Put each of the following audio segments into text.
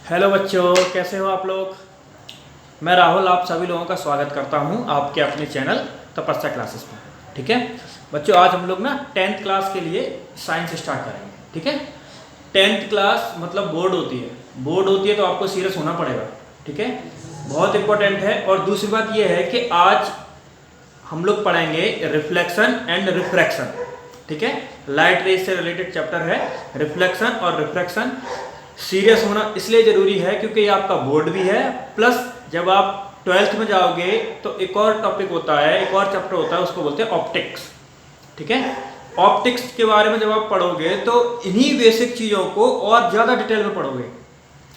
Hello बच्चों, कैसे हो आप लोग। मैं राहुल आप सभी लोगों का स्वागत करता हूं आपके अपने चैनल तपस्या क्लासेस में। ठीक है बच्चों, आज हम लोग ना 10th क्लास के लिए साइंस स्टार्ट करेंगे। ठीक है, 10th क्लास मतलब बोर्ड होती है। बोर्ड होती है तो आपको सीरियस होना पड़ेगा। ठीक है, बहुत इंपॉर्टेंट है। और दूसरी बात यह है कि आज हम लोग पढ़ेंगे रिफ्लेक्शन एंड रिफ्रैक्शन। ठीक है, लाइट रेज से रिलेटेड चैप्टर है रिफ्लेक्शन और रिफ्रैक्शन। सीरियस होना इसलिए ज़रूरी है क्योंकि ये आपका बोर्ड भी है, प्लस जब आप 12th में जाओगे तो एक और टॉपिक होता है, एक और चैप्टर होता है, उसको बोलते हैं ऑप्टिक्स। ठीक है, ऑप्टिक्स के बारे में जब आप पढ़ोगे तो इन्हीं बेसिक चीज़ों को और ज़्यादा डिटेल में पढ़ोगे।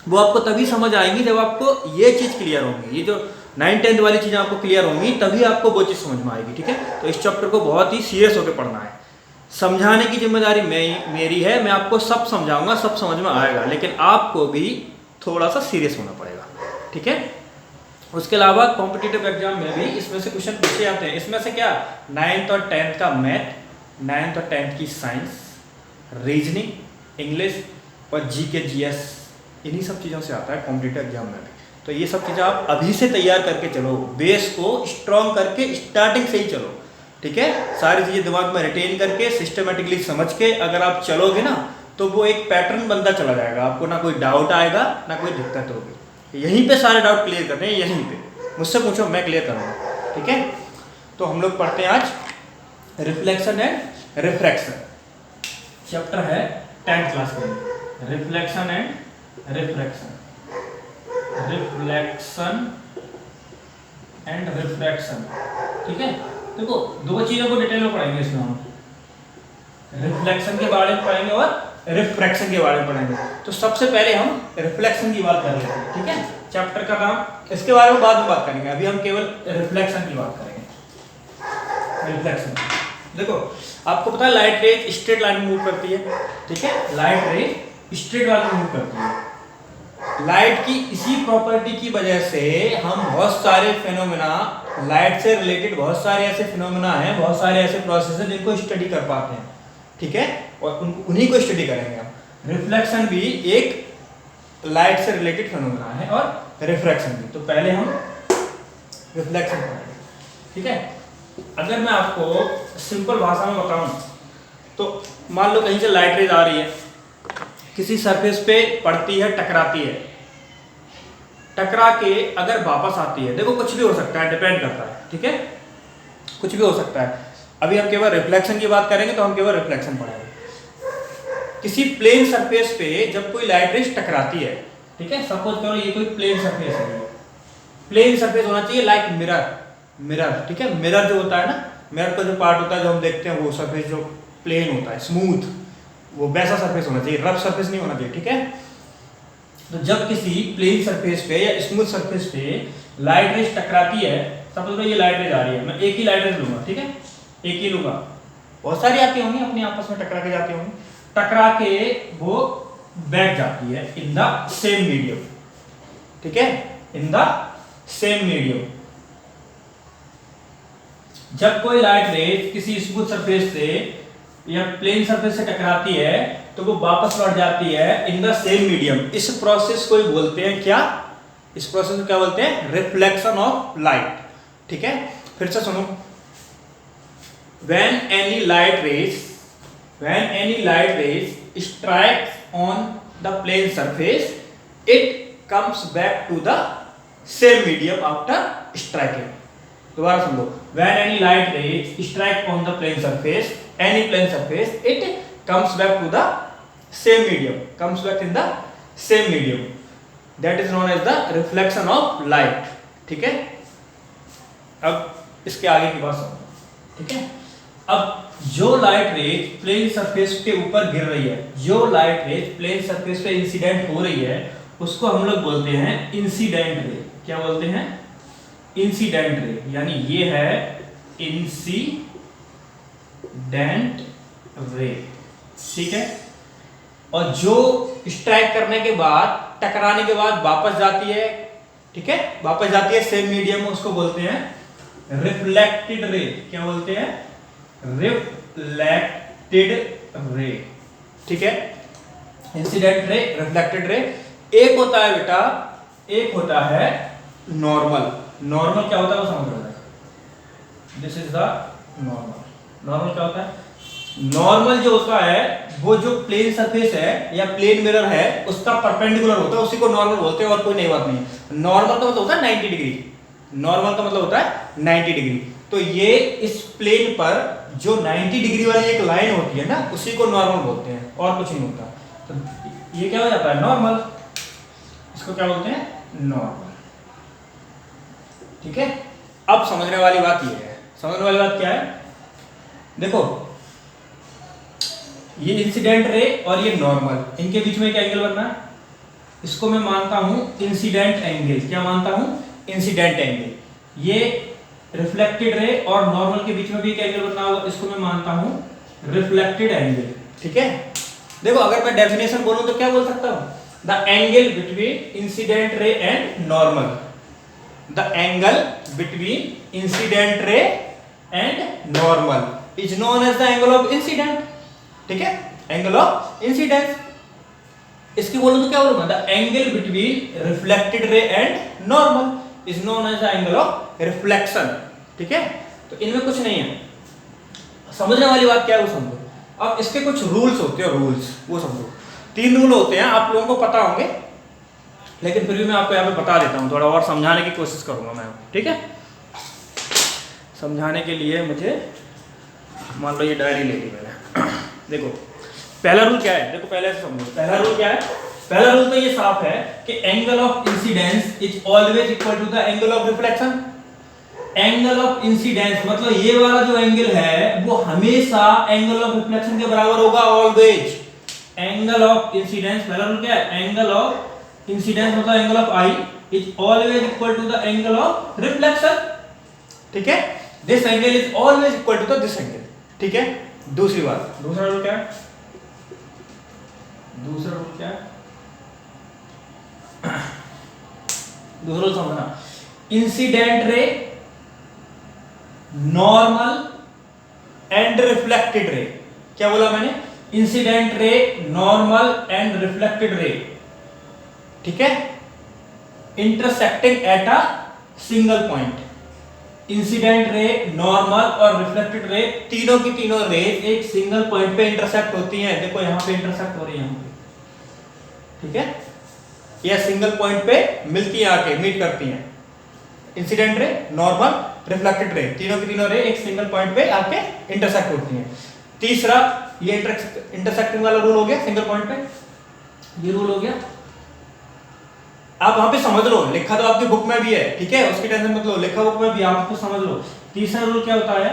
वो आपको तभी समझ आएंगी जब आपको ये चीज़ क्लियर होगी। ये जो 9th-10th वाली चीज़ें आपको क्लियर होंगी तभी आपको वो चीज़ समझ में आएगी। ठीक है, तो इस चैप्टर को बहुत ही सीरियस होकर पढ़ना है। समझाने की जिम्मेदारी मेरी है। मैं आपको सब समझाऊंगा, सब समझ में आएगा, लेकिन आपको भी थोड़ा सा सीरियस होना पड़ेगा। ठीक है, उसके अलावा कॉम्पिटिटिव एग्जाम में भी इसमें से क्वेश्चन पूछे जाते हैं। इसमें से क्या 9th और 10th का मैथ, 9th और 10th की साइंस, रीजनिंग, इंग्लिश और जीके जीएस, इन्हीं सब चीज़ों से आता है कॉम्पिटिटिव एग्जाम में भी। तो ये सब चीज़ें आप अभी से तैयार करके चलो, बेस को स्ट्रॉन्ग करके स्टार्टिंग से ही चलो। ठीक है, सारी चीज़ें दिमाग में रिटेन करके सिस्टमेटिकली समझ के अगर आप चलोगे ना तो वो एक पैटर्न बनता चला जाएगा। आपको ना कोई डाउट आएगा ना कोई दिक्कत होगी। यहीं पे सारे डाउट क्लियर करने हैं, यहीं पे मुझसे पूछो, मैं क्लियर करूँगा। ठीक है, तो हम लोग पढ़ते हैं आज रिफ्लेक्शन एंड रिफ्रैक्शन। चैप्टर है 10th क्लास के लिए, reflection and refraction. Reflection and refraction. ठीक है, देखो दो चीजों को डिटेल में पढ़ेंगे इसमें हम, रिफ्लेक्शन के बारे में पढ़ेंगे और रिफ्रैक्शन के बारे में पढ़ेंगे। तो सबसे पहले हम रिफ्लेक्शन की बात कर लेते हैं। ठीक है, चैप्टर का नाम, इसके बारे में बाद में बात करेंगे, अभी हम केवल रिफ्लेक्शन की बात करेंगे। रिफ्लेक्शन, देखो आपको पता है लाइट रे स्ट्रेट लाइन में मूव करती है। ठीक है, लाइट रे स्ट्रेट लाइन में मूव करती है। लाइट की इसी प्रॉपर्टी की वजह से हम बहुत सारे फिनोमेना, लाइट से रिलेटेड बहुत सारे ऐसे फिनोमेना हैं, बहुत सारे ऐसे प्रोसेस हैं जिनको स्टडी कर पाते हैं। ठीक है, और उन्हीं को स्टडी करेंगे हम। रिफ्लेक्शन भी एक लाइट से रिलेटेड फिनोमेना है और रिफ्रैक्शन भी। तो पहले हम रिफ्लेक्शन पढ़ेंगे। ठीक है, अगर मैं आपको सिंपल भाषा में बताऊं तो मान लो कहीं से लाइट रेज आ रही है, किसी सरफेस पे पड़ती है, टकराती है, टकरा के अगर वापस आती है, देखो कुछ भी हो सकता है, डिपेंड करता है। ठीक है, कुछ भी हो सकता है। अभी हम केवल रिफ्लेक्शन की बात करेंगे तो हम केवल रिफ्लेक्शन पढ़ेंगे। किसी प्लेन सरफेस पे जब कोई लाइट रेज टकराती है, ठीक है, सपोज करो ये कोई प्लेन सरफेस है, प्लेन सरफेस होना चाहिए लाइक मिरर। ठीक है, मिरर जो होता है ना, मिरर का जो पार्ट होता है जो हम देखते हैं, वो सरफेस जो प्लेन होता है, स्मूथ, वो वैसा सरफेस होना चाहिए, रफ सरफेस नहीं होना चाहिए। ठीक है, तो जब किसी प्लेन सरफेस पे या स्मूथ सरफेस पे लाइट रेज टकराती है, सपोज करो ये लाइट रेज आ रही है, मैं एक ही लाइट रेज लूंगा। ठीक है, एक ही लूंगा, बहुत सारी आती होंगी अपने आपस में टकरा के जाती होंगी, टकरा के वो बैठ जाती है इन द सेम मीडियम। ठीक है, इन द सेम मीडियम। जब कोई लाइट रेज किसी स्मूथ सरफेस से या प्लेन सरफेस से टकराती है तो वो वापस लौट जाती है इन द सेम मीडियम। इस प्रोसेस को बोलते हैं क्या, इस प्रोसेस को क्या बोलते हैं, रिफ्लेक्शन ऑफ लाइट। ठीक है, फिर से सुनो, when any light rays strikes on the plane surface, it comes back to the same medium after striking. दोबारा सुन लो, when any light rays strike on the plane surface, any plane surface, it comes back to the same medium, comes back in the same medium, that is known as the reflection of light. ठीक है, अब इसके आगे की बात सुनो। ठीक है, अब जो लाइट रेज प्लेन सरफेस के ऊपर गिर रही है, जो लाइट रेज प्लेन सरफेस पे इंसिडेंट हो रही है, उसको हम लोग बोलते हैं इंसिडेंट रे। क्या बोलते हैं, इंसिडेंट रे, यानी ये है इंसिडेंट रे। ठीक है, और जो स्ट्राइक करने के बाद, टकराने के बाद वापस जाती है, ठीक है, वापस जाती है सेम मीडियम में, उसको बोलते हैं रिफ्लेक्टेड रे। क्या बोलते हैं, रिफ्लेक्टेड रे। ठीक है, इंसिडेंट रे, रिफ्लेक्टेड रे। एक होता है बेटा, एक होता है नॉर्मल। नॉर्मल क्या होता है वो समझ रहे हैं, this is the normal. Normal क्या होता है? नॉर्मल जो होता है वो जो प्लेन सरफेस है या प्लेन मिरर है उसका परपेंडिकुलर होता है, उसी को नॉर्मल बोलते हैं और कोई नई बात नहीं है। नॉर्मल का मतलब होता है 90 डिग्री। नॉर्मल का मतलब होता है 90 डिग्री। तो ये इस प्लेन पर जो 90 डिग्री वाली एक लाइन होती है ना, उसी को नॉर्मल बोलते हैं और कुछ नहीं होता। तो ये क्या हो जाता है? नॉर्मल। इसको क्या बोलते हैं? नॉर्मल। ठीक है, अब समझने वाली बात ये है। समझने वाली बात क्या है? देखो, ये इंसिडेंट रे और ये नॉर्मल, इनके बीच में क्या एंगल बनना है? इसको मैं मानता हूं इंसिडेंट एंगल। क्या मानता हूं? Incident angle. ये रिफ्लेक्टेड रे और नॉर्मल के बीच में भी एक एंगल बनना होगा, इसको मैं मानता हूं रिफ्लेक्टेड एंगल। ठीक है, देखो अगर मैं डेफिनेशन बोलूं तो क्या बोल सकता हूं? The angle between incident ray and normal. The angle between incident ray and normal is known as the angle of incident. ठीक है, एंगल ऑफ इंसिडेंस। इसकी बोलूं तो क्या बोलूंगा? The angle between reflected ray and normal is known as the angle of reflection. ठीक है, तो इनमें कुछ नहीं है। समझने वाली बात क्या है वो समझो। अब इसके कुछ रूल्स होते हैं, रूल्स वो समझो। 3 रूल होते हैं, आप लोगों को पता होंगे, लेकिन फिर भी मैं आपको यहाँ पे बता देता हूँ, थोड़ा और समझाने की कोशिश करूंगा मैं। ठीक है, समझाने के लिए मुझे, मान लो ये डायरी ले ली मैंने। देखो पहला रूल क्या है, देखो पहले से समझो। पहला रूल क्या है? पहला रूल तो ये साफ है कि angle of incidence is always equal to the angle of reflection. Angle of incidence मतलब ये वाला जो एंगल है वो हमेशा एंगल ऑफ रिफ्लेक्शन के बराबर होगा, ऑलवेज। एंगल ऑफ इंसिडेंस, पहला रूल क्या है? एंगल ऑफ इंसिडेंस मतलब angle of I is always equal to the angle of reflection. ठीक है, this angle is always equal to the this angle. ठीक है, दूसरी बात, दूसरा रूल क्या है? दूसरा रूल क्या है? दूसरा रूल समझना, incident ray, normal and reflected ray. क्या बोला मैंने? Incident ray, normal and reflected ray. ठीक है, intersecting at a single point. Incident ray, normal और रिफ्लेक्टेड रे, तीनों की तीनों रे एक सिंगल पॉइंट पे इंटरसेक्ट होती हैं। देखो यहां पे इंटरसेक्ट हो रही है, यहां पे। ठीक है, ये सिंगल पॉइंट पे मिलती हैं, आके मीट करती हैं। Incident ray, normal, reflected ray, तीनों की तीनों रे एक सिंगल पॉइंट पे आके इंटरसेक्ट होती हैं। तीसरा ये इंटरसेक्टिंग वाला रूल हो गया, सिंगल पॉइंट पे ये रूल हो गया। आप वहां पे समझ लो, लिखा तो आपकी बुक में भी है। ठीक है, उसकी टेंशन मत लो, लिखा बुक में भी, आप उसको समझ लो। तीसरा रूल क्या होता है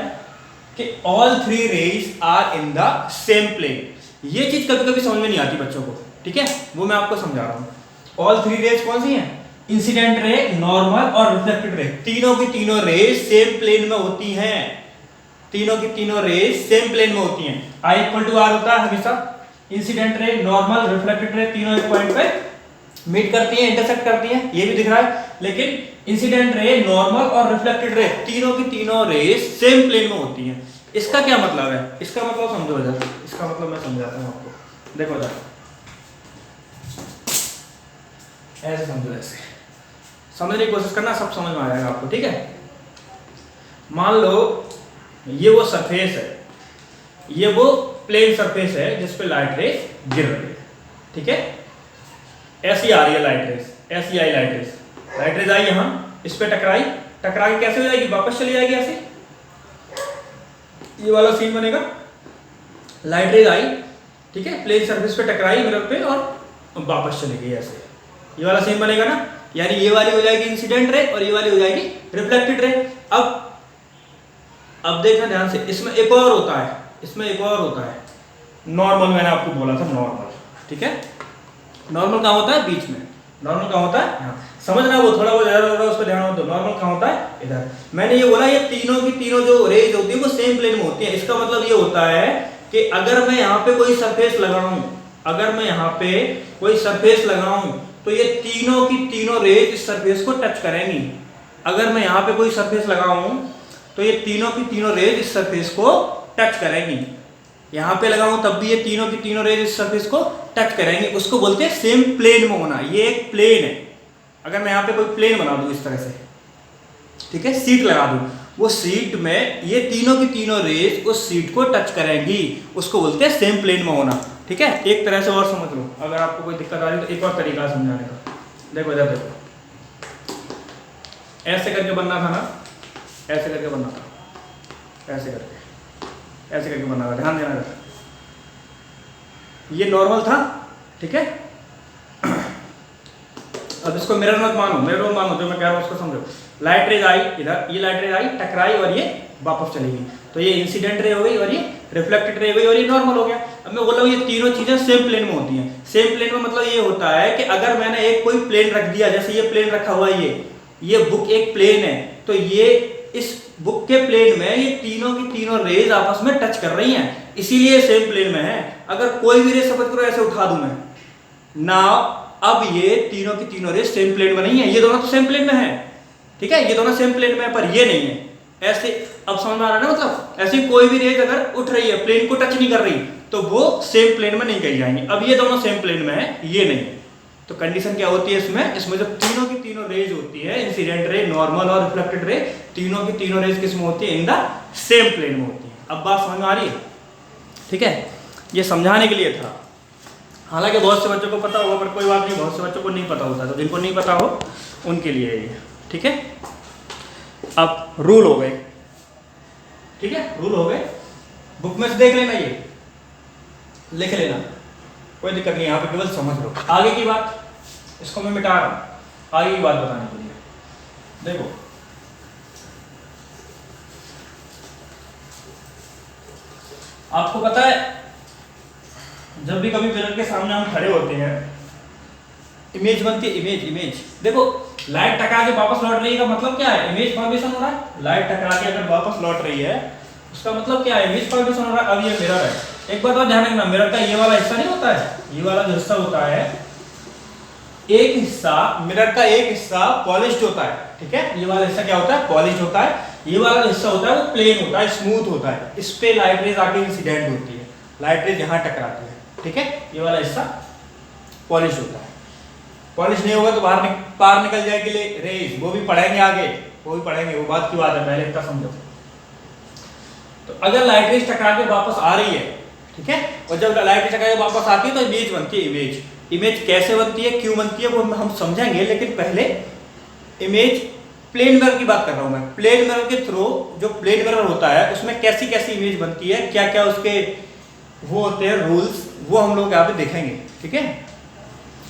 कि all 3 rays are in the same plane. ये चीज कभी कभी समझ में नहीं आती बच्चों को। ठीक है, वो मैं आपको समझा रहा हूं। ऑल 3 रेज कौन सी हैं? इंसिडेंट रे, नॉर्मल और रिफ्लेक्टेड रे, तीनों की तीनों रेज सेम प्लेन में होती हैं। तीनों की तीनों रेज सेम प्लेन में होती हैं। आई इक्वल टू आर होता है हमेशा। Incident ray, normal, reflected ray तीनों एक पॉइंट पे मीट करती हैं, इंटरसेक्ट करती हैं, ये भी दिख रहा है। लेकिन इंसिडेंट रे, नॉर्मल और रिफ्लेक्टेड रे तीनों की तीनों रेज सेम प्लेन में होती हैं। इसका क्या मतलब है? इसका मतलब समझो जरा। इसका मतलब मैं समझाता हूं आपको। देखो जरा, ऐसे समझो, ऐसे समझने की कोशिश करना, सब समझ में आ जाएगा आपको। ठीक है, मान लो ये वो सरफेस है, ये वो प्लेन सरफेस है जिस पे लाइट रेस गिर रही है। ठीक है, ऐसी आ रही है लाइट रेस, ऐसी आई लाइट रेस। लाइट रेस आई यहां, इस पे टकराई, टकरा के कैसे हो जाएगी? वापस चली जाएगी ऐसे। ये वाला सीन बनेगा, लाइट रेस आई, ठीक है, प्लेन सरफेस पे टकराई मिरर पे और वापस चली गई ऐसे। ये वाला सीन बनेगा ना, यानी ये वाली हो जाएगी इंसिडेंट रे और ये वाली हो जाएगी रिफ्लेक्टेड रे। अब देखना ध्यान से, इसमें एक और होता है, इसमें एक और होता है नॉर्मल। मैंने आपको बोला था नॉर्मल। ठीक है, नॉर्मल कहाँ होता है? बीच में। नॉर्मल कहाँ होता है? यहाँ। समझना, वो थोड़ा बहुत ज्यादा होगा, उस पर ध्यान दो। नॉर्मल कहाँ होता है? इधर। मैंने ये बोला, ये तीनों की तीनों जो रेज होती है वो सेम प्लेन में होती है। इसका मतलब ये होता है कि अगर मैं यहाँ पे कोई सरफेस लगाऊं, अगर मैं यहाँ पे कोई सरफेस लगाऊं तो ये तीनों की तीनों रेज इस सरफेस को टच करेंगी। अगर मैं यहाँ पे कोई सरफेस लगाऊं तो ये तीनों की तीनों रेज इस सरफेस को टच करेंगी। यहाँ पे लगाऊं तब भी ये तीनों की तीनों रेज इस सरफेस को टच करेंगे, उसको बोलते हैं सेम प्लेन में होना। ये एक प्लेन है, अगर मैं यहाँ पे कोई प्लेन बना दूं इस तरह से, ठीक है, शीट लगा दूं, वो शीट में ये तीनों की तीनों रेज उस शीट को टच करेंगी, उसको बोलते हैं सेम प्लेन में होना। ठीक है, एक तरह से और समझ लो, अगर आपको कोई दिक्कत आ रही है तो एक और तरीका है समझाने का। देखो इधर देखो, ऐसे करके बनना था ना, ऐसे करके बनना था, ऐसे करके बनना था, ध्यान देना था। ये नॉर्मल था, ठीक है। अब इसको मिरर मत मानो, मिरर मानो, जो मैं कह रहा हूँ उसको समझो। लाइट रेज आई इधर, ये लाइट रेज आई, टकराई और ये वापस चली गई, तो ये इंसिडेंट रे हो गई और ये रिफ्लेक्टेड रे हो गई और ये नॉर्मल हो गया। अब मैं बोल रहा हूँ ये तीनों चीजें सेम प्लेन में होती हैं। सेम प्लेन में मतलब ये होता है कि अगर मैंने एक कोई प्लेन रख दिया, जैसे ये प्लेन रखा हुआ है, ये बुक एक प्लेन है, तो ये इस बुक के प्लेन में ये तीनों की तीनों रेज आपस में टच कर रही हैं, इसीलिए सेम प्लेन में है। अगर कोई भी रे समझ करो ऐसे उठा दूं मैं ना, अब ये तीनों की तीनों रेज सेम प्लेन में नहीं है, ये दोनों तो सेम प्लेन में है, ठीक है, ये दोनों सेम प्लेन में है, पर ये नहीं है। ऐसे अब समझ में आ रहा है ना, मतलब ऐसी कोई भी रेज अगर उठ रही है, प्लेन को टच नहीं कर रही, तो वो सेम प्लेन में नहीं कही जाएंगी। अब ये दोनों सेम प्लेन में है, ये नहीं है, तो कंडीशन क्या होती है इसमें जब तीनों की तीनों रेज होती है, इंसिडेंट रे, नॉर्मल और रिफ्लेक्टेड रे, तीनों की तीनों रेज किस में होती है, इन द सेम प्लेन में होती है। अब बात समझ में आ रही है, ठीक है, ये समझाने के लिए था। हालांकि बहुत से बच्चों को पता होगा, पर कोई बात नहीं, बहुत से बच्चों को नहीं पता होता, तो जिनको नहीं पता हो उनके लिए ये, ठीक है। अब रूल हो गए, ठीक है, रूल हो गए, बुक में से देख लेना, ये लिख लेना, कोई दिक्कत नहीं, यहाँ पे केवल समझ लो। आगे की बात इसको मैं मिटा रहा हूं, आगे की बात बताने के लिए। देखो आपको पता है, जब भी कभी मिरर के सामने हम खड़े होते हैं, इमेज बनती है, इमेज। देखो लाइट टकरा के वापस लौट रही है का मतलब क्या है, इमेज फॉर्मेशन हो रहा है। लाइट टकरा के अगर वापस लौट रही है उसका मतलब क्या है, इमेज फॉर्मेशन हो रहा है। अब ये मिरर है, एक बात और ध्यान रखना, मिरर का ये वाला हिस्सा नहीं होता है, ये वाला जो हिस्सा होता है, एक हिस्सा मिरर का एक हिस्सा पॉलिश्ड होता है, ठीक है, ये वाला हिस्सा क्या होता है, पॉलिश्ड होता है। ये वाला जो हिस्सा होता है वो प्लेन होता है, स्मूथ होता है, इस पे लाइट रेज आके इंसिडेंट होती है, लाइट रेज यहाँ टकराती है, ठीक है। ये वाला हिस्सा पॉलिश होता है, पॉलिश नहीं होगा तो पार निकल जाएगी रेज, वो भी पढ़ेंगे आगे, वो भी पढ़ेंगे, वो बात की बात है, पहले इतना समझो। तो अगर लाइट रेज टकरा के वापस आ रही है, ठीक है, और जब लाइट रेज टकरा के वापस आती है तो इमेज बनती है। इमेज कैसे बनती है, क्यों बनती है, वो हम समझेंगे, लेकिन पहले इमेज प्लेन मिरर की बात कर रहा हूं मैं। प्लेन मिरर के थ्रू जो प्लेन मिरर होता है उसमें कैसी कैसी इमेज बनती है, क्या क्या उसके वो होते हैं रूल्स, वो हम लोग यहाँ पे देखेंगे, ठीक है।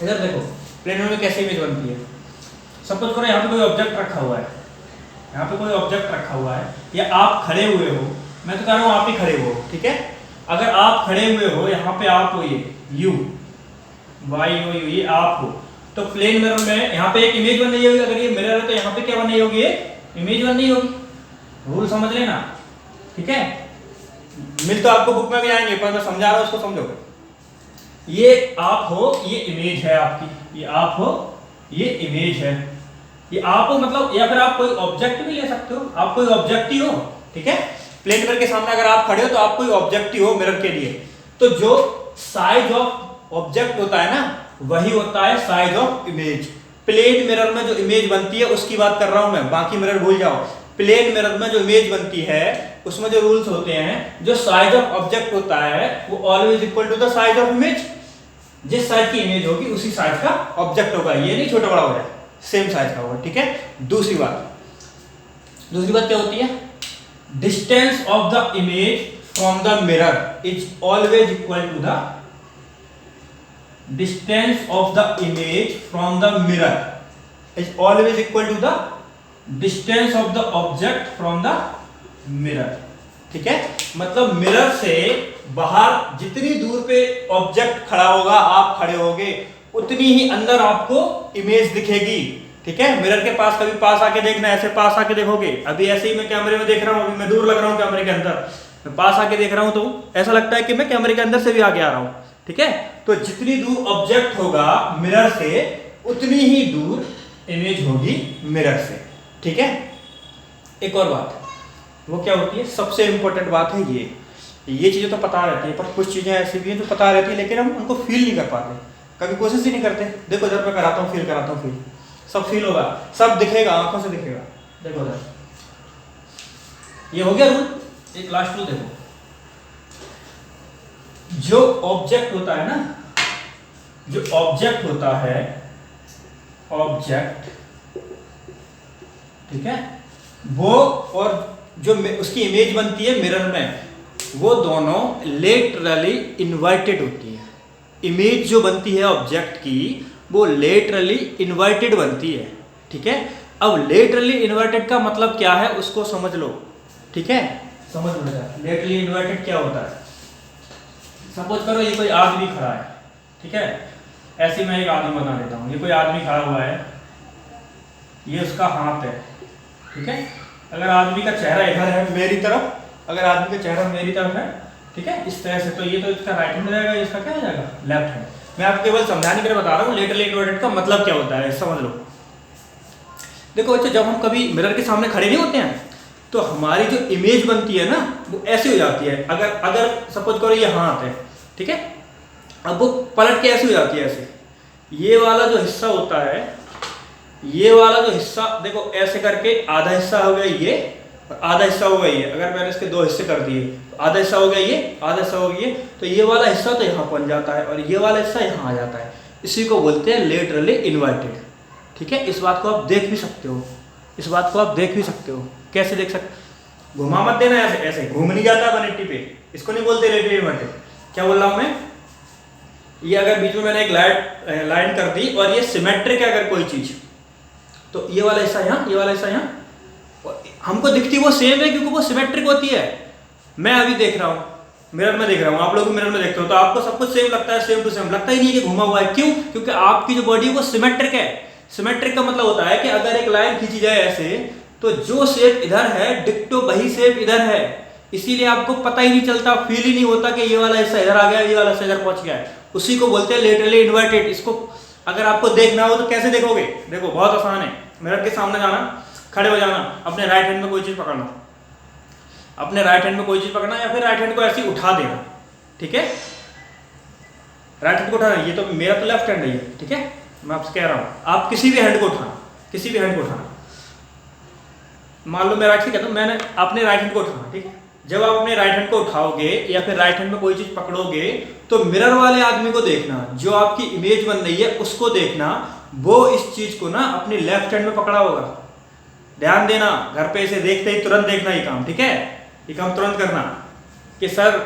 इधर देखो प्लेन मिरर में कैसी इमेज बनती है। सपोज करो यहाँ पे कोई ऑब्जेक्ट रखा हुआ है, यहाँ पे कोई ऑब्जेक्ट रखा हुआ है, या आप खड़े हुए हो, मैं तो कह रहा हूँ आप ही खड़े हो, ठीक है। अगर आप खड़े हुए हो, यहाँ पे आप हो, ये यू वाई हो, ये आप हो, तो प्लेन मिरर में यहाँ पे एक इमेज बन रही होगी। अगर ये मिरर है तो यहाँ पे क्या बन रही होगी, एक इमेज बन रही होगी। रूल समझ लेना, ठीक है। मिल तो आपको बुक में भी आएंगे, पर मैं समझा रहा हूँ, उसको समझो। ये आप हो, ये इमेज है आपकी, ये आप हो, ये इमेज है, ये आप हो मतलब, या फिर आप कोई ऑब्जेक्ट भी ले सकते हो, आप कोई ऑब्जेक्ट ही हो, ठीक है। प्लेन मिरर के सामने अगर आप खड़े हो तो आप कोई ऑब्जेक्ट ही हो मिरर के लिए। तो जो साइज ऑफ ऑब्जेक्ट होता है ना, वही होता है size of image. Plane mirror में जो इमेज बनती है उसकी बात कर रहा हूं मैं, बाकी मिरर भूल जाओ। प्लेन मिरर में जो इमेज बनती है उसमें जो रूल्स होते हैं, जो साइज ऑफ ऑब्जेक्ट होता है वो always equal to the size of image. जिस साइज की इमेज होगी उसी साइज का ऑब्जेक्ट होगा, ये नहीं छोटा बड़ा हो जाए, सेम साइज का होगा, ठीक है। दूसरी बात क्या होती है, distance of the image from the mirror is always equal to the distance of the image from the mirror is always equal to the distance of the object from the mirror, ठीक है। मतलब mirror से बाहर जितनी दूर पे object खड़ा होगा, आप खड़े होगे, उतनी ही अंदर आपको इमेज दिखेगी, ठीक है। मिरर के पास कभी पास आके देखना, ऐसे पास आके देखोगे, अभी ऐसे ही मैं कैमरे में देख रहा हूं, अभी मैं दूर लग रहा हूं कैमरे के अंदर, मैं पास आके देख रहा हूं तो ऐसा लगता है कि मैं कैमरे के अंदर से भी आगे आ रहा हूं, ठीक है। तो जितनी दूर ऑब्जेक्ट होगा मिरर से, उतनी ही दूर इमेज होगी मिरर से, ठीक है। एक और बात, वो क्या होती है, सबसे इंपॉर्टेंट बात है ये, ये चीज़ें तो पता रहती है, पर कुछ चीज़ें ऐसी भी हैं जो पता रहती है लेकिन हम उनको फील नहीं कर पाते, कभी कोशिश ही नहीं करते। देखो जब मैं कराता हूँ, फील कराता हूँ, फील सब फील होगा, सब दिखेगा, आंखों से दिखेगा। देखो जरा, ये हो गया रूल। एक लास्ट रूल देखो, जो ऑब्जेक्ट होता है ना, जो ऑब्जेक्ट होता है, ऑब्जेक्ट, ठीक है, वो और जो उसकी इमेज बनती है मिरर में, वो दोनों लेटरली इन्वर्टेड होती है। इमेज जो बनती है ऑब्जेक्ट की वो लेटरली इन्वर्टेड बनती है, ठीक है। अब लेटरली इन्वर्टेड का मतलब क्या है उसको समझ लो, ठीक है, समझ लो लेटरली इन्वर्टेड क्या होता है। सपोज करो ये कोई आदमी खड़ा है, ठीक है, ऐसे मैं एक आदमी बना देता हूँ, ये कोई आदमी खड़ा हुआ है, ये उसका हाथ है, ठीक है। अगर आदमी का चेहरा इधर है मेरी तरफ, अगर आदमी का चेहरा मेरी तरफ है, ठीक है, इस तरह से, तो ये तो इसका राइट हैंड रहेगा, इसका क्या हो जाएगा, लेफ्ट हैंड। मैं आपको केवल समझाने के लिए बता रहा हूँ लेटरली इन्वर्टेड का मतलब क्या होता है, समझ लो। देखो बच्चों, जब हम कभी मिरर के सामने खड़े नहीं होते हैं तो हमारी जो इमेज बनती है ना वो ऐसी हो जाती है। अगर सपोज करो ये हाथ है, ठीक है, अब वो पलट के ऐसी हो जाती है, ऐसे ये वाला जो हिस्सा होता है, ये वाला जो हिस्सा देखो ऐसे करके आधा हिस्सा हो गया ये और आधा हिस्सा हो गया ये। अगर मैंने इसके दो हिस्से कर दिए तो आधा हिस्सा हो गया ये, आधा हिस्सा हो गया ये, तो ये वाला हिस्सा तो यहाँ बन जाता है और ये वाला हिस्सा यहाँ आ जाता है। इसी को बोलते हैं लेटरली इन्वर्टेड, ठीक है। इस बात को आप देख भी सकते हो, इस बात को आप देख भी सकते हो। कैसे देख सकते, घुमा मत देना, ऐसे ऐसे घूम नहीं जाता 180 पे, इसको नहीं बोलते लेटरली इन्वर्टेड। क्या बोल रहा हूँ मैं, ये अगर बीच में मैंने एक लाइन कर दी और ये सिमेट्रिक है अगर कोई चीज, तो ये वाला हिस्सा यहाँ, ये वाला हिस्सा यहाँ, हमको दिखती वो सेम है क्योंकि वो सिमेट्रिक होती है। मैं अभी देख रहा हूँ, मिरर में देख रहा हूँ, आप लोग मिरर में देखते हो तो आपको सब कुछ सेम लगता है, सेम टू सेम लगता ही नहीं है कि घुमा हुआ है। क्यों? क्योंकि आपकी जो बॉडी है वो सिमेट्रिक है। सिमेट्रिक का मतलब होता है कि अगर एक लाइन खींची जाए ऐसे, तो जो शेप इधर है डिक्टो वही शेप इधर है, इसीलिए आपको पता ही नहीं चलता, फील ही नहीं होता कि ये वाला हिस्सा इधर आ गया, ये वाला हिस्सा इधर पहुंच गया है। उसी को बोलते हैं लेटरली इन्वर्टेड। इसको अगर आपको देखना हो तो कैसे देखोगे, देखो बहुत आसान है। मिरर के सामने जाना, खड़े हो जाना, अपने राइट हैंड में कोई चीज पकड़ना, अपने राइट हैंड में कोई चीज पकड़ना या फिर राइट हैंड को ऐसे ही उठा देना, ठीक है, राइट हैंड को उठाना। ये तो मेरा तो लेफ्ट हैंड है ये, ठीक है, मैं आपसे कह रहा हूं आप किसी भी हैंड को उठाना, किसी भी हैंड को उठाना। मान लो मैं राइट से कहता हूं, मैंने अपने राइट हैंड को उठाना, ठीक है। जब आप अपने राइट हैंड को उठाओगे या फिर राइट हैंड में कोई चीज पकड़ोगे तो मिरर वाले आदमी को देखना, जो आपकी इमेज बन रही है उसको देखना, वो इस चीज को ना अपनी लेफ्ट हैंड में पकड़ा होगा। ध्यान देना, घर पे इसे देखते ही तुरंत देखना ये काम, ठीक है, ये काम तुरंत करना। कि सर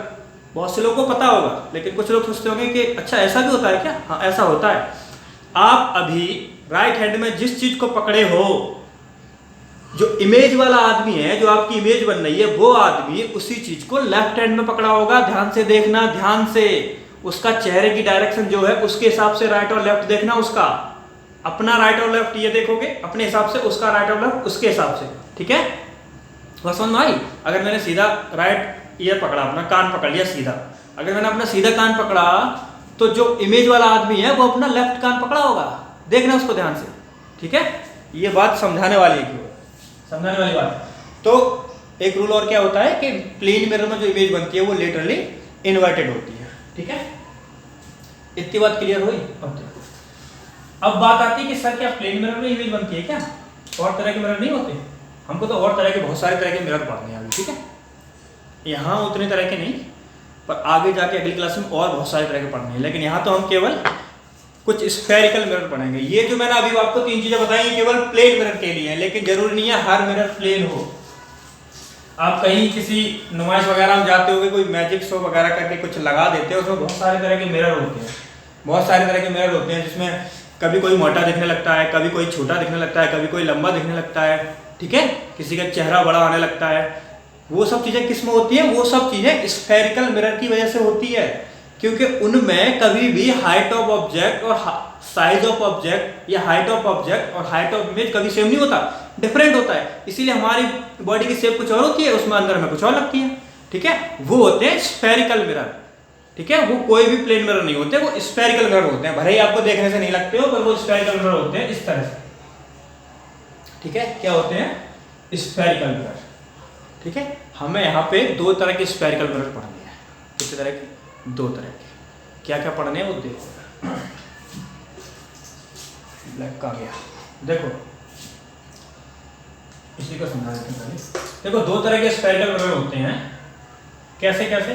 बहुत से लोगों को पता होगा लेकिन कुछ लोग सोचते होंगे कि अच्छा ऐसा भी होता है क्या। हाँ ऐसा होता है। आप अभी राइट हैंड में जिस चीज को पकड़े हो, जो इमेज वाला आदमी है, जो आपकी इमेज बन रही है, वो आदमी उसी चीज को लेफ्ट हैंड में पकड़ा होगा। ध्यान से देखना, ध्यान से, उसका चेहरे की डायरेक्शन जो है उसके हिसाब से राइट और लेफ्ट देखना, उसका अपना राइट और लेफ्ट ये देखोगे अपने हिसाब से, उसका राइट और लेफ्ट उसके हिसाब से, ठीक है। बस समझ में आई। अगर मैंने सीधा राइट ईयर पकड़ा, अपना कान पकड़ लिया सीधा, अगर मैंने अपना सीधा कान पकड़ा तो जो इमेज वाला आदमी है वो अपना लेफ्ट कान पकड़ा होगा। देखना उसको ध्यान से, ठीक है। ये बात समझाने वाली है, समझाने वाली बात। तो एक रूल और क्या होता है कि प्लेन मिरर में जो इमेज बनती है वो लिटरली इन्वर्टेड होती है, ठीक है। इतनी बात क्लियर हुई। अब बात आती है कि सर क्या प्लेन मिरर में इमेज बनती है क्या, और तरह के मिरर नहीं होते? हमको तो और तरह के, बहुत सारे तरह के मिरर पढ़ने हैं अभी, ठीक है। यहाँ उतने तरह के नहीं, पर आगे जाके अगली क्लास में और बहुत सारे तरह के पढ़ने हैं, लेकिन यहाँ तो हम केवल कुछ स्फेरिकल मिरर पढ़ेंगे। ये जो मैंने अभी आपको 3 चीजें बताई केवल प्लेन मिरर के लिए है, लेकिन जरूरी नहीं है हर मिरर प्लेन हो। आप कहीं किसी नुमाइश वगैरह में जाते होगे, कोई मैजिक शो वगैरह करके कुछ लगा देते हो, उसमें बहुत सारे तरह के मिरर होते हैं, बहुत सारे तरह के मिरर होते हैं, जिसमें कभी कोई मोटा दिखने लगता है, कभी कोई छोटा दिखने लगता है, कभी कोई लंबा दिखने लगता है, ठीक है, किसी का चेहरा बड़ा आने लगता है। वो सब चीजें किस में होती है? वो सब चीजें स्फेरिकल मिरर की वजह से होती है, क्योंकि उनमें कभी भी हाइट ऑफ ऑब्जेक्ट और साइज ऑफ ऑब्जेक्ट या हाइट ऑफ ऑब्जेक्ट और हाइट ऑफ इमेज कभी सेम नहीं होता, डिफरेंट होता है। इसीलिए हमारी बॉडी की शेप कुछ और होती है, उसमें अंदर में कुछ और लगती है, ठीक है। वो होते हैं स्फेरिकल मिरर, ठीक है। वो कोई भी प्लेन मिरर नहीं होते, वो स्फेरिकल मिरर होते हैं। भले ही आपको देखने से नहीं लगते हो, पर वो स्फेरिकल मिरर होते हैं इस तरह से, ठीक है। क्या होते हैं? स्फेरिकल मिरर, ठीक है। हमें यहाँ पे 2 तरह के स्फेरिकल मिरर पढ़ने हैं, कितने तरह के? 2 तरह के। क्या क्या पढ़ने हैं वो देखो। ब्लैक का गया, देखो इसी को समझा देते हैं पहले। देखो 2 तरह के स्फेरिकल मिरर होते हैं। कैसे कैसे?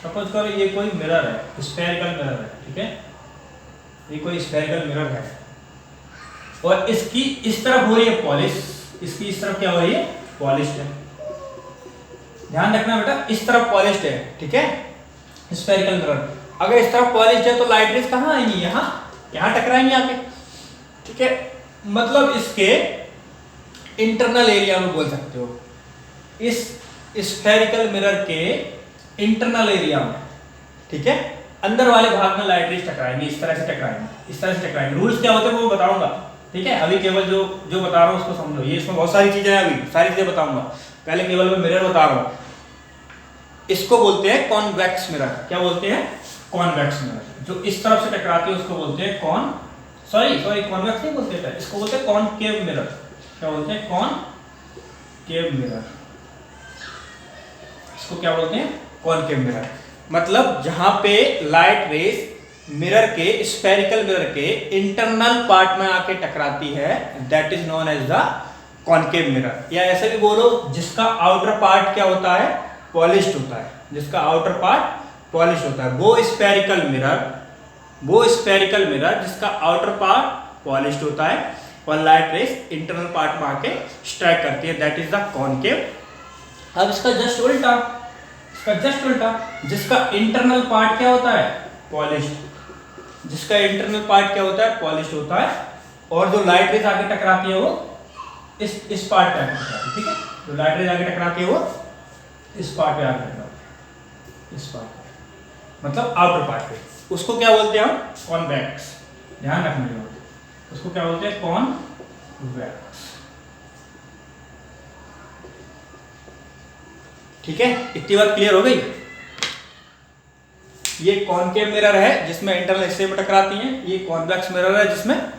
सपोज करो ये कोई मिरर है, स्फेरिकल मिरर है, ठीक है, ये कोई स्फेरिकल मिरर है और इसकी इस तरफ हो रही है पॉलिश, इसकी इस तरफ क्या हो रही है? पॉलिश्ड है। ध्यान रखना बेटा, इस तरफ पॉलिश्ड है, ठीक है, स्फेरिकल मिरर। अगर इस तरफ पॉलिश्ड है तो लाइट रेज कहाँ आएंगी? यहाँ टकराएंगे आके, ठीक है। मतलब इसके इंटरनल एरिया में बोल सकते हो, इस स्फेरिकल मिरर के इंटरनल एरिया में, ठीक है, अंदर वाले भाग में लाइट रेज टकराएंगे, इस तरह से टकराएंगे, इस तरह से टकराएंगे। रूल्स क्या होते हैं वो बताऊंगा, ठीक है। अभी केवल जो बता रहा हूँ उसको समझो, ये इसमें बहुत सारी चीजें हैं, अभी सारी चीजें बताऊंगा। पहले केवल मैं मिरर बता रहा हूँ। इसको बोलते हैं कॉन्वेक्स मिरर। क्या बोलते हैं? Convex mirror. जो इस तरफ से टकराती है उसको बोलते हैं कॉन्वेक्स नहीं बोलते हैं, इसको बोलते हैं कॉनकेव मिरर। क्या बोलते हैं? Concave mirror. इसको क्या बोलते हैं? Concave mirror. मतलब जहां पे लाइट रेज मिरर के, स्फेरिकल मिरर के इंटरनल पार्ट में आके टकराती है, that is known as the concave mirror. या ऐसे भी बोलो, जिसका आउटर पार्ट क्या होता है? पॉलिश्ड होता है। जिसका आउटर पार्ट पॉलिश होता है वो स्फेरिकल मिरर जिसका आउटर पार्ट पॉलिश्ड होता है और लाइट रेज इंटरनल पार्ट में आके स्ट्राइक करती है, दैट इज द कॉनकेव। अब इसका जस्ट उल्टा, जिसका इंटरनल पार्ट क्या होता है? पॉलिश्ड। जिसका इंटरनल पार्ट क्या होता है? पॉलिश्ड होता है और जो लाइट रेज आके टकराती है वो इस पार्ट पे आके टकराती है, ठीक है। जो लाइट रेज आके टकराती है वो इस पार्ट पे आके टकराती है, इस पार्ट पे, मतलब आउटर पार्ट पे। उसको क्या बोलते हैं हम? कॉन्वेक्स। ध्यान रखना है, उसको क्या बोलते हैं? कॉन्वेक्स, ठीक है। इतनी बात क्लियर हो गई? ये कॉनकेव मिरर है जिसमें इंटरनल हिस्से में टकराती हैं, ये कॉन्वेक्स मिरर है जिसमें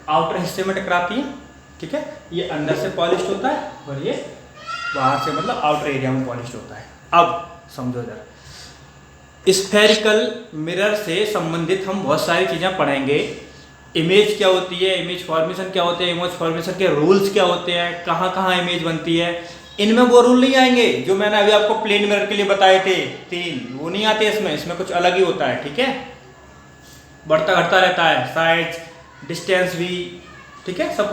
आउटर हिस्से में टकराती हैं, ठीक है। ये अंदर से पॉलिश्ड होता है और ये बाहर से, मतलब आउटर एरिया में पॉलिश्ड होता है। अब समझो जरा, स्फेरिकल मिरर से संबंधित हम बहुत सारी चीजें पढ़ेंगे। इमेज क्या होती है, इमेज फॉर्मेशन क्या होते हैं, इमेज फॉर्मेशन के रूल्स क्या होते हैं, कहाँ कहाँ इमेज बनती है। इनमें वो रूल नहीं आएंगे जो मैंने अभी आपको प्लेन मिरर के लिए बताए थे 3, वो नहीं आते इसमें कुछ अलग ही होता है, ठीक है। बढ़ता घटता रहता है, साइज, डिस्टेंस भी, ठीक है, सब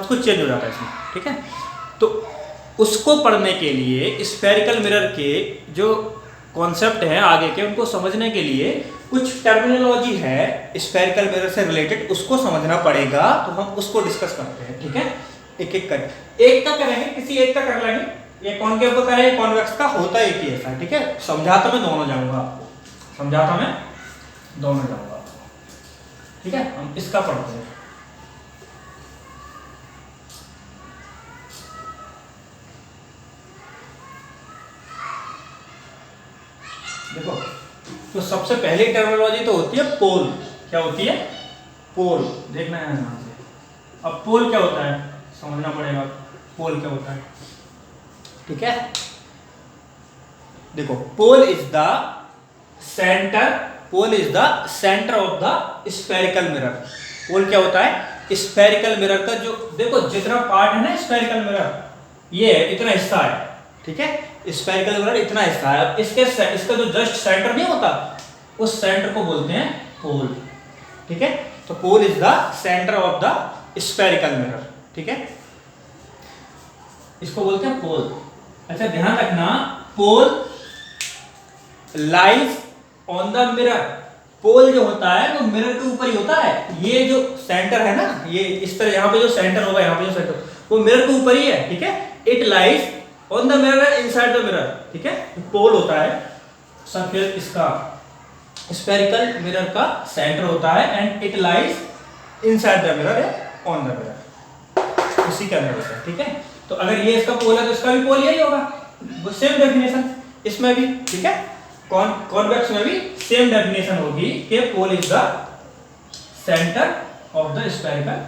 कुछ चेंज हो जाता है इसमें, ठीक है। तो उसको पढ़ने के लिए स्फेरिकल मिरर के जो कॉन्सेप्ट है आगे के, उनको समझने के लिए कुछ टर्मिनोलॉजी है स्फेरिकल मिरर से रिलेटेड, उसको समझना पड़ेगा। तो हम उसको डिस्कस करते हैं, ठीक है, एक एक कर। एक का करेंगे, किसी एक का कर लेंगे। ये कॉनकेव का करेंगे, कॉन्वेक्स का होता है एक ही ऐसा, ठीक है। समझाता मैं दोनों जाऊंगा आपको, ठीक है। हम इसका पढ़ते हैं। देखो, तो सबसे पहली टर्मिनोलॉजी तो होती है पोल। क्या होती है? पोल। देखना है ध्यान से। अब पोल क्या होता है समझना पड़ेगा, पोल क्या होता है, ठीक है। देखो, pole is the centre of the spherical mirror. Pole क्या होता है? स्फेरिकल मिरर का जो, देखो जितना पार्ट है ना स्फेरिकल मिरर, ये है, इतना हिस्सा है, ठीक है। स्फेरिकल मिरर इतना हिस्सा है। अब इसका जो जस्ट सेंटर नहीं होता, उस सेंटर को बोलते हैं पोल, ठीक है। तो pole is the centre of the spherical mirror, ठीक है, इसको बोलते हैं पोल। अच्छा ध्यान रखना, pole lies on the mirror. Pole जो होता है वो मिरर के ऊपर ही होता है। ये जो सेंटर है ना, ये इस तरह, यहाँ पे जो सेंटर होगा, यहाँ पे जो सेंटर, वो मिरर के ऊपर ही है, ठीक है। It lies on the mirror inside the mirror, ठीक है। पोल होता है सरफेस, इसका स्फेरिकल मिरर का सेंटर होता है, and it lies inside the mirror या ऑन द मिरर, उसी के अंदर होता है, ठीक है। तो अगर ये इसका पोल है तो इसका भी पोल यही होगा, सेम डेफिनेशन इसमें भी, ठीक है। कॉन्वेक्स में भी सेम डेफिनेशन होगी कि pole is the centre of the spherical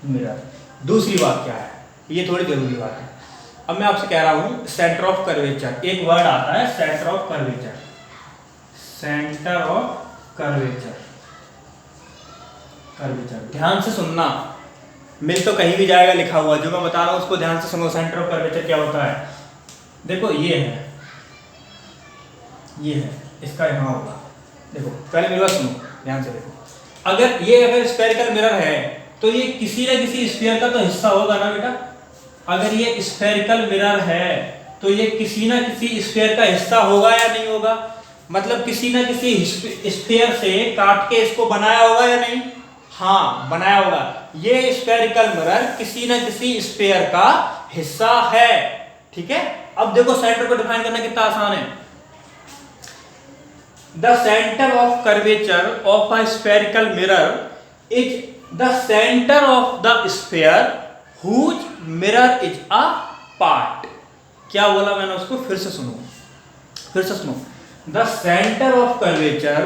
mirror. दूसरी बात क्या है, ये थोड़ी जरूरी बात है। अब मैं आपसे कह रहा हूं सेंटर ऑफ कर्वेचर, एक वर्ड आता है centre of curvature, centre of curvature, curvature ध्यान से सुनना, मिल तो कहीं भी जाएगा लिखा हुआ, जो मैं बता रहा हूं उसको ध्यान से सुनो। सेंटर ऑफ कर्वेचर क्या होता है, देखो ये है, ये है, इसका यहां होगा, देखो पहले मेरी बात सुनो ध्यान से, देखो अगर स्फेरिकल मिरर है तो ये किसी न किसी स्फीयर का तो हिस्सा होगा ना बेटा। अगर ये स्फेरिकल मिरर है तो ये किसी न किसी स्फीयर का हिस्सा होगा या नहीं होगा, मतलब किसी न किसी स्फीयर से काट के इसको बनाया होगा या नहीं, हाँ बनाया होगा। ये स्फेरिकल मिरर किसी न किसी स्फीयर का हिस्सा है, ठीक है। अब देखो सेंटर को डिफाइन करना कितना आसान है। The center of curvature of a spherical mirror is the center of the sphere whose mirror is a part। क्या बोला मैंने उसको, फिर से सुनो, फिर से सुनो। The center of curvature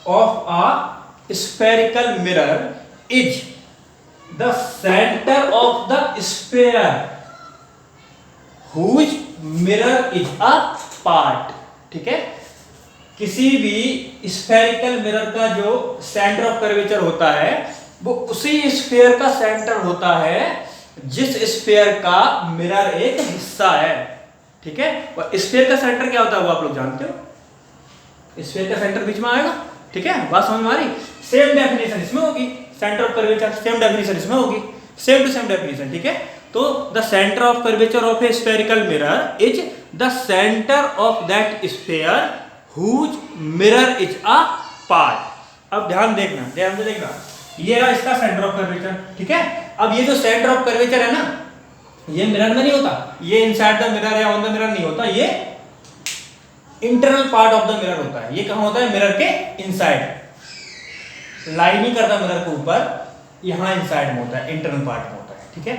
of a spherical mirror is the center of the sphere whose mirror is a part, ठीक है। किसी भी स्फेरिकल मिरर का जो सेंटर ऑफ कर्वेचर होता है वो उसी स्फीयर का सेंटर होता है जिस स्फीयर का मिरर एक हिस्सा है, ठीक है। और स्फीयर का सेंटर क्या होता है वो आप लोग जानते हो, स्फीयर का सेंटर बीच में आएगा, ठीक है। बात समझ में आ रही, सेम डेफिनेशन इसमें होगी, centre of curvature same definition इसमें होगी, सेम टू सेम डेफिनेशन, ठीक है। तो the centre of curvature of A spherical mirror is the centre of that sphere whose mirror is a part। अब ध्यान देखना, ध्यान से देखना, ये रहा इसका सेंटर ऑफ कर्वेचर, ठीक है। अब ये जो सेंटर ऑफ कर्वेचर है ना, ये मिरर में नहीं होता, ये इनसाइड द मिरर या ऑन द मिरर नहीं होता, ये internal part of the mirror होता है। ये कहां होता है, मिरर के इनसाइड, लाई नहीं करता मिरर के ऊपर, यहां इनसाइड में होता है, इंटरनल पार्ट में होता है, ठीक है।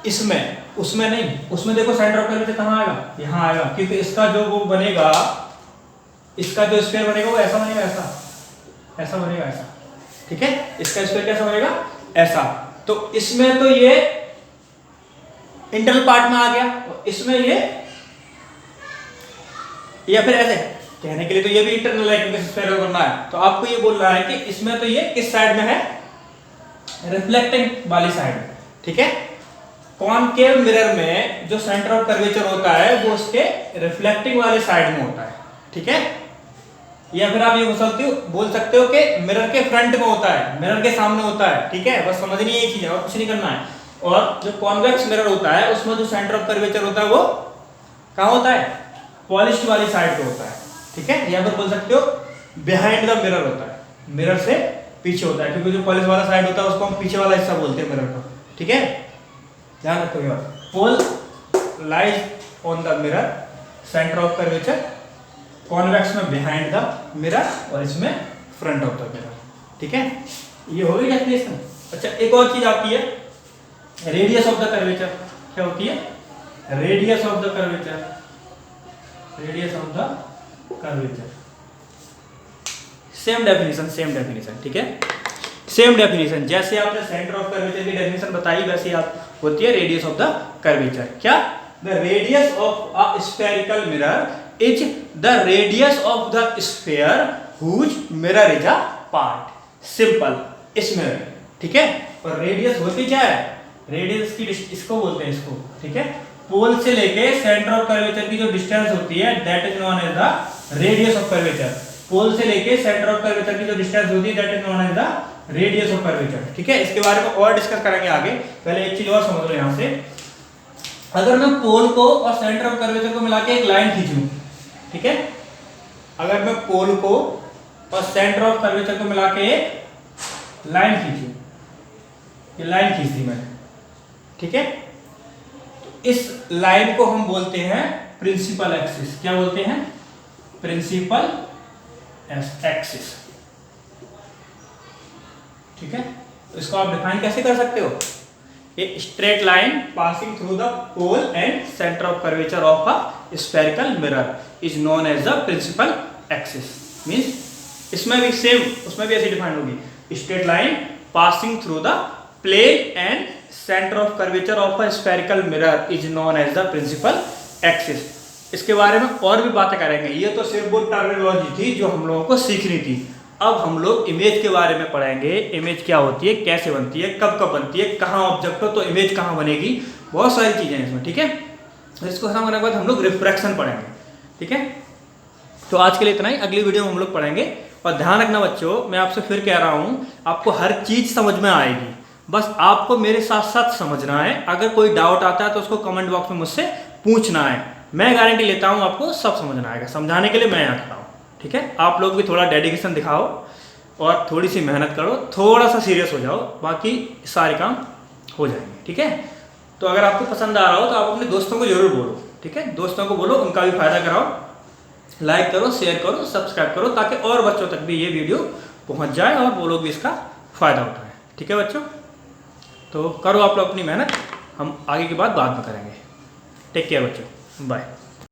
इसमें उसमें नहीं, उसमें देखो सेंटर ऑफ कर्वेचर कहां आएगा, यहां आएगा, क्योंकि इसका जो वो बनेगा, इसका जो स्फीयर बनेगा वो ऐसा बनेगा, ऐसा ऐसा बनेगा, ऐसा, ठीक है। इसका स्फीयर कैसा बनेगा, ऐसा। तो इसमें तो ये इंटरनल पार्ट में आ गया, इसमें ये, या फिर ऐसे कहने के लिए तो ये भी इंटरनल है क्योंकि स्फीयर बनना है, तो आपको ये बोल रहा है कि इसमें तो ये किस साइड में है, रिफ्लेक्टिंग वाली साइड, ठीक है। कॉनकेव मिरर में जो सेंटर ऑफ कर्वेचर होता है वो उसके रिफ्लेक्टिंग वाले साइड में होता है, ठीक है। या फिर आप ये बोल सकते हो कि मिरर के फ्रंट में होता है, मिरर के सामने होता है, ठीक है। बस समझनी है ये चीज है और कुछ नहीं करना है। और जो कॉन्वेक्स मिरर होता है उसमें जो सेंटर ऑफ कर्वेचर होता है वो कहां होता है, पॉलिश्ड वाली साइड पे होता है, ठीक है। या फिर बोल सकते हो बिहाइंड द मिरर होता है, मिरर से पीछे होता है, क्योंकि जो पॉलिश वाला साइड होता है उसको हम पीछे वाला हिस्सा बोलते हैं मिरर का, ठीक है। ध्यान रखो ये बात, pole lies on the mirror, centre of curvature convex में बिहाइंड द मिरर और इसमें फ्रंट ऑफ द मिरर, ठीक है। ये हो गई डेफिनेशन। अच्छा एक और चीज आती है, रेडियस ऑफ द कर्वेचर। क्या होती है, radius of the curvature, radius of the curvature, same definition, same definition, ठीक है। सेम डेफिनेशन, जैसे आपने सेंटर ऑफ कर्वेचर की डेफिनेशन बताई वैसे आप होती है रेडियस ऑफ द कर्वेचर। क्या, the radius of a spherical mirror is the radius of the sphere whose mirror is a part. Simple, इसमें, ठीक है। और रेडियस होती क्या है, रेडियस की इसको बोलते हैं, इसको, ठीक है। पोल से लेके सेंटर ऑफ कर्वेचर की जो डिस्टेंस होती है that is known as the radius of curvature. Pole से लेके सेंटर ऑफ कर्वेचर की जो डिस्टेंस होती है that is known as the radius of curvature, ठीक है। इसके बारे में और डिस्कस करेंगे आगे, पहले एक चीज और समझ लो यहां से। अगर मैं पोल को और सेंटर ऑफ कर्वेचर को मिला के एक लाइन खींचूं, ठीक है। अगर मैं पोल को और सेंटर ऑफ कर्वेचर को मिला के एक लाइन खींचूं, ये लाइन खींच दी मैंने, ठीक है। तो इस लाइन को हम बोलते हैं प्रिंसिपल एक्सिस। क्या बोलते हैं, प्रिंसिपल एक्सिस, ठीक है। तो इसको आप डिफाइन कैसे कर सकते हो, a straight line passing through the pole and centre of curvature of a spherical mirror is known as the principal axis. Means इसमें भी सेम, उसमें भी ऐसे डिफाइन होगी, straight line passing through the plane and centre of curvature of a spherical mirror is known as the principal axis. इसके बारे में और भी बातें करेंगे। ये तो सिर्फ वो टर्मिनोलॉजी थी जो हम लोगों को सीखनी थी। अब हम लोग इमेज के बारे में पढ़ेंगे। इमेज क्या होती है, कैसे बनती है, कब कब बनती है, कहाँ ऑब्जेक्ट हो तो इमेज कहाँ बनेगी, बहुत सारी चीज़ें हैं इसमें, ठीक है। तो इसको खत्म करने के बाद हम लोग रिफ्रैक्शन पढ़ेंगे, ठीक है। तो आज के लिए इतना ही, अगली वीडियो में हम लोग पढ़ेंगे। और ध्यान रखना बच्चों, मैं आपसे फिर कह रहा हूँ, आपको हर चीज़ समझ में आएगी, बस आपको मेरे साथ साथ समझना है। अगर कोई डाउट आता है तो उसको कमेंट बॉक्स में मुझसे पूछना है। मैं गारंटी लेता हूँ आपको सब समझना आएगा। समझाने के लिए मैं यहाँ खड़ा हूँ, ठीक है। आप लोग भी थोड़ा डेडिकेशन दिखाओ और थोड़ी सी मेहनत करो, थोड़ा सा सीरियस हो जाओ, बाकी सारे काम हो जाएंगे, ठीक है। तो अगर आपको पसंद आ रहा हो तो आप अपने दोस्तों को जरूर बोलो, ठीक है। दोस्तों को बोलो, उनका भी फायदा कराओ, लाइक करो, शेयर करो, सब्सक्राइब करो, ताकि और बच्चों तक भी ये वीडियो पहुंच जाए और वो लोग भी इसका फ़ायदा उठाएं, ठीक है बच्चों। तो करो आप लोग अपनी मेहनत, हम आगे की बात बाद में करेंगे। टेक केयर बच्चों, बाय।